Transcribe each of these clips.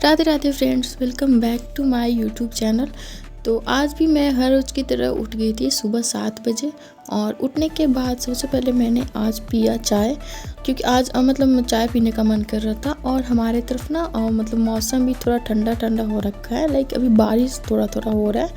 Radhe Radhe friends, welcome back to my YouTube channel. तो आज भी मैं हर रोज़ की तरह उठ गई थी सुबह 7 बजे। और उठने के बाद सबसे पहले मैंने आज पिया चाय, क्योंकि आज मतलब चाय पीने का मन कर रहा था। और हमारे तरफ ना मतलब मौसम भी थोड़ा ठंडा ठंडा हो रखा है, लाइक अभी बारिश थोड़ा थोड़ा हो रहा है,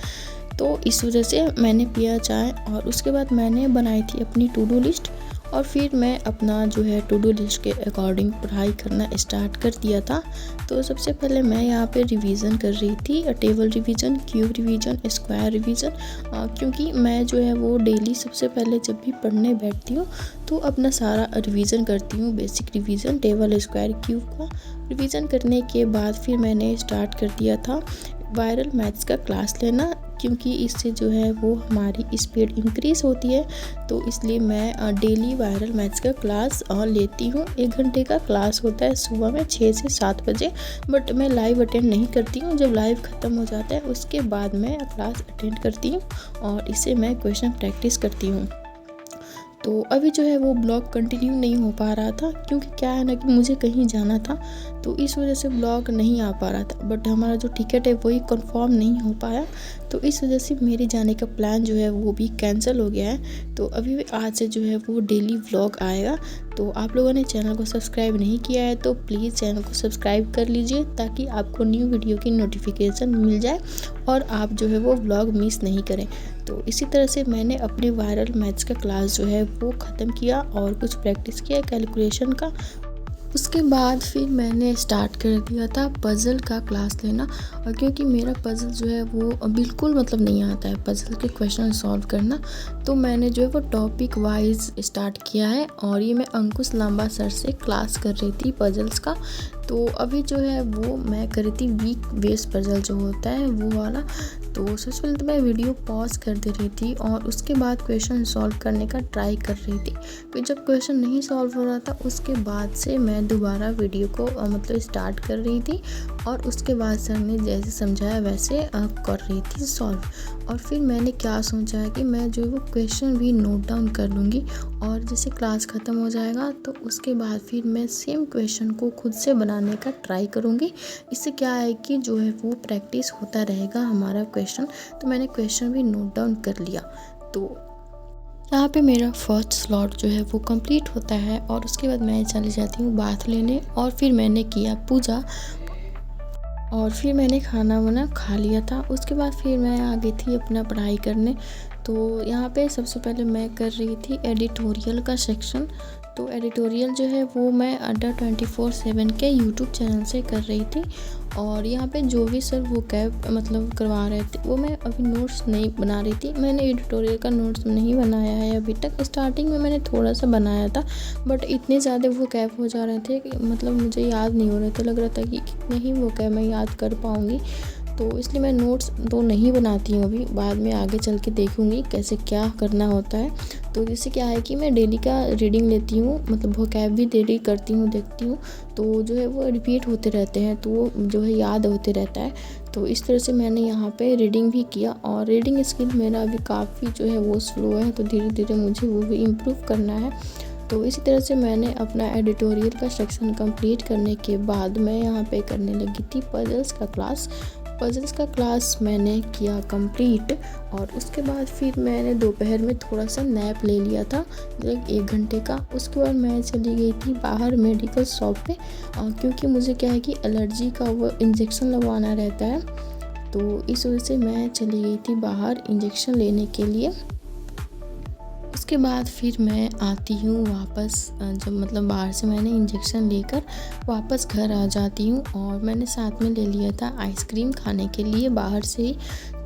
तो इस वजह से मैंने पिया चाय। और उसके बाद मैंने बनाई थी अपनी टू डू लिस्ट, और फिर मैं अपना जो है टू डू लिस्ट के अकॉर्डिंग पढ़ाई करना स्टार्ट कर दिया था। तो सबसे पहले मैं यहाँ पे रिवीजन कर रही थी, table revision, cube revision, square revision. क्योंकि मैं जो है वो डेली सबसे पहले जब भी पढ़ने बैठती हूँ तो अपना सारा रिवीजन करती हूँ, basic revision table square cube का। रिवीजन करने के बाद फिर मैंने स्टार्ट कर दिया था वायरल मैथ्स का क्लास लेना, क्योंकि इससे जो है वो हमारी स्पीड इंक्रीज़ होती है। तो इसलिए मैं डेली वायरल मैथ्स का क्लास लेती हूँ। 1 घंटे का क्लास होता है सुबह में 6 से 7 बजे, बट मैं लाइव अटेंड नहीं करती हूँ। जब लाइव ख़त्म हो जाता है उसके बाद मैं क्लास अटेंड करती हूँ और इससे मैं क्वेश्चन प्रैक्टिस करती हूँ। तो अभी जो है वो ब्लॉग कंटिन्यू नहीं हो पा रहा था, क्योंकि क्या है ना कि मुझे कहीं जाना था, तो इस वजह से ब्लॉग नहीं आ पा रहा था। बट हमारा जो टिकट है वही कंफर्म नहीं हो पाया, तो इस वजह से मेरे जाने का प्लान जो है वो भी कैंसिल हो गया है। तो अभी भी आज से जो है वो डेली व्लॉग आएगा। तो आप लोगों ने चैनल को सब्सक्राइब नहीं किया है तो प्लीज़ चैनल को सब्सक्राइब कर लीजिए, ताकि आपको न्यू वीडियो की नोटिफिकेशन मिल जाए और आप जो है वो व्लॉग मिस नहीं करें। तो इसी तरह से मैंने अपने वायरल मैथ्स का क्लास जो है वो ख़त्म किया और कुछ प्रैक्टिस किया कैलकुलेशन का। उसके बाद फिर मैंने स्टार्ट कर दिया था पज़ल का क्लास लेना। और क्योंकि मेरा पज़ल जो है वो बिल्कुल मतलब नहीं आता है पज़ल के क्वेश्चन सॉल्व करना, तो मैंने जो है वो टॉपिक वाइज स्टार्ट किया है। और ये मैं अंकुश लांबा सर से क्लास कर रही थी पज़ल्स का। तो अभी जो है वो मैं कर रही थी वीक बेस पज़ल जो होता है वो वाला। तो सबसे पहले तो मैं वीडियो पॉज कर दे रही थी और उसके बाद क्वेश्चन सॉल्व करने का ट्राई कर रही थी। फिर जब क्वेश्चन नहीं सॉल्व हो रहा था उसके बाद से मैं दोबारा वीडियो को मतलब स्टार्ट कर रही थी, और उसके बाद सर ने जैसे समझाया वैसे कर रही थी सॉल्व। और फिर मैंने क्या सोचा है कि मैं जो है वो क्वेश्चन भी नोट डाउन कर लूँगी, और जैसे क्लास ख़त्म हो जाएगा तो उसके बाद फिर मैं सेम क्वेश्चन को खुद से बनाने का ट्राई करूँगी। इससे क्या है कि जो है वो प्रैक्टिस होता रहेगा हमारा क्वेश्चन। तो मैंने क्वेश्चन भी नोट डाउन कर लिया। तो यहाँ पे मेरा फर्स्ट स्लॉट जो है वो कंप्लीट होता है, और उसके बाद मैं चली जाती हूँ बाथ लेने। और फिर मैंने किया पूजा, और फिर मैंने खाना वाना खा लिया था। उसके बाद फिर मैं आ गई थी अपना पढ़ाई करने। तो यहाँ पे सबसे पहले मैं कर रही थी एडिटोरियल का सेक्शन। तो एडिटोरियल जो है वो मैं अड्डा 24/7 के यूट्यूब चैनल से कर रही थी। और यहाँ पे जो भी सर वो कैब मतलब करवा रहे थे वो मैं अभी नोट्स नहीं बना रही थी। मैंने एडिटोरियल का नोट्स नहीं बनाया है अभी तक। स्टार्टिंग में मैंने थोड़ा सा बनाया था, बट इतने ज़्यादा वो कैब हो जा रहे थे कि मतलब मुझे याद नहीं हो रहे थे। लग रहा था कि कितने ही वो कैब मैं याद कर पाऊँगी, तो इसलिए मैं नोट्स तो नहीं बनाती हूँ अभी। बाद में आगे चल के देखूँगी कैसे क्या करना होता है। तो जैसे क्या है कि मैं डेली का रीडिंग लेती हूँ, मतलब वोकैब भी डेली करती हूँ, देखती हूँ, तो जो है वो रिपीट होते रहते हैं, तो वो जो है याद होते रहता है। तो इस तरह से मैंने यहाँ पे रीडिंग भी किया। और रीडिंग स्किल मेरा अभी काफ़ी जो है वो स्लो है, तो धीरे धीरे मुझे वो भी इम्प्रूव करना है। तो इसी तरह से मैंने अपना एडिटोरियल का सेक्शन कंप्लीट करने के बाद मैं यहाँ पे करने लगी थी पजल्स का क्लास। पजल्स का क्लास मैंने किया कंप्लीट, और उसके बाद फिर मैंने दोपहर में थोड़ा सा नैप ले लिया था, लगभग 1 घंटे का। उसके बाद मैं चली गई थी बाहर मेडिकल शॉप पे, क्योंकि मुझे क्या है कि एलर्जी का वो इंजेक्शन लगवाना रहता है। तो इस वजह से मैं चली गई थी बाहर इंजेक्शन लेने के लिए। उसके बाद फिर मैं आती हूँ वापस, जब मतलब बाहर से मैंने इंजेक्शन लेकर वापस घर आ जाती हूँ। और मैंने साथ में ले लिया था आइसक्रीम खाने के लिए बाहर से ही।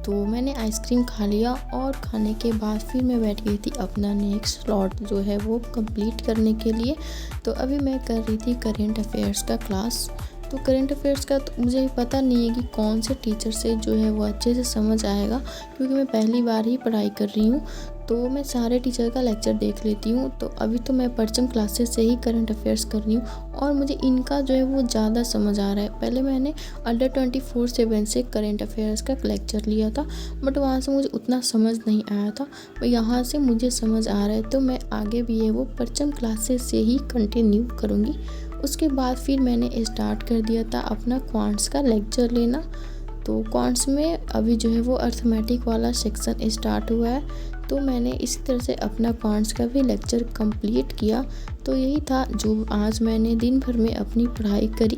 तो मैंने आइसक्रीम खा लिया, और खाने के बाद फिर मैं बैठ गई थी अपना नेक्स्ट स्लॉट जो है वो कंप्लीट करने के लिए। तो अभी मैं कर रही थी करेंट अफेयर्स का क्लास। तो करेंट अफेयर्स का तो मुझे पता नहीं है कि कौन से टीचर से जो है वो अच्छे से समझ आएगा, क्योंकि मैं पहली बार ही पढ़ाई कर रही हूँ। तो मैं सारे टीचर का लेक्चर देख लेती हूँ। तो अभी तो मैं परचम क्लासेस से ही करंट अफेयर्स कर रही हूँ, और मुझे इनका जो है वो ज़्यादा समझ आ रहा है। पहले मैंने अड्डा 24/7 से करंट अफेयर्स का लेक्चर लिया था, बट वहाँ से मुझे उतना समझ नहीं आया था। यहाँ से मुझे समझ आ रहा है, तो मैं आगे भी है वो परचम क्लासेस से ही कंटिन्यू करूँगी। उसके बाद फिर मैंने स्टार्ट कर दिया था अपना क्वांट्स का लेक्चर लेना। तो क्वांट्स में अभी जो है वो अर्थमेटिक वाला सेक्शन स्टार्ट हुआ है, तो मैंने इसी तरह से अपना क्वांट्स का भी लेक्चर कंप्लीट किया। तो यही था जो आज मैंने दिन भर में अपनी पढ़ाई करी।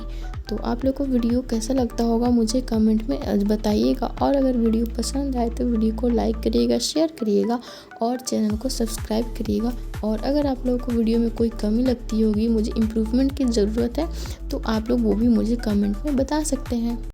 तो आप लोग को वीडियो कैसा लगता होगा मुझे कमेंट में बताइएगा, और अगर वीडियो पसंद आए तो वीडियो को लाइक करिएगा, शेयर करिएगा और चैनल को सब्सक्राइब करिएगा। और अगर आप लोगों को वीडियो में कोई कमी लगती होगी, मुझे इम्प्रूवमेंट की ज़रूरत है, तो आप लोग वो भी मुझे कमेंट में बता सकते हैं।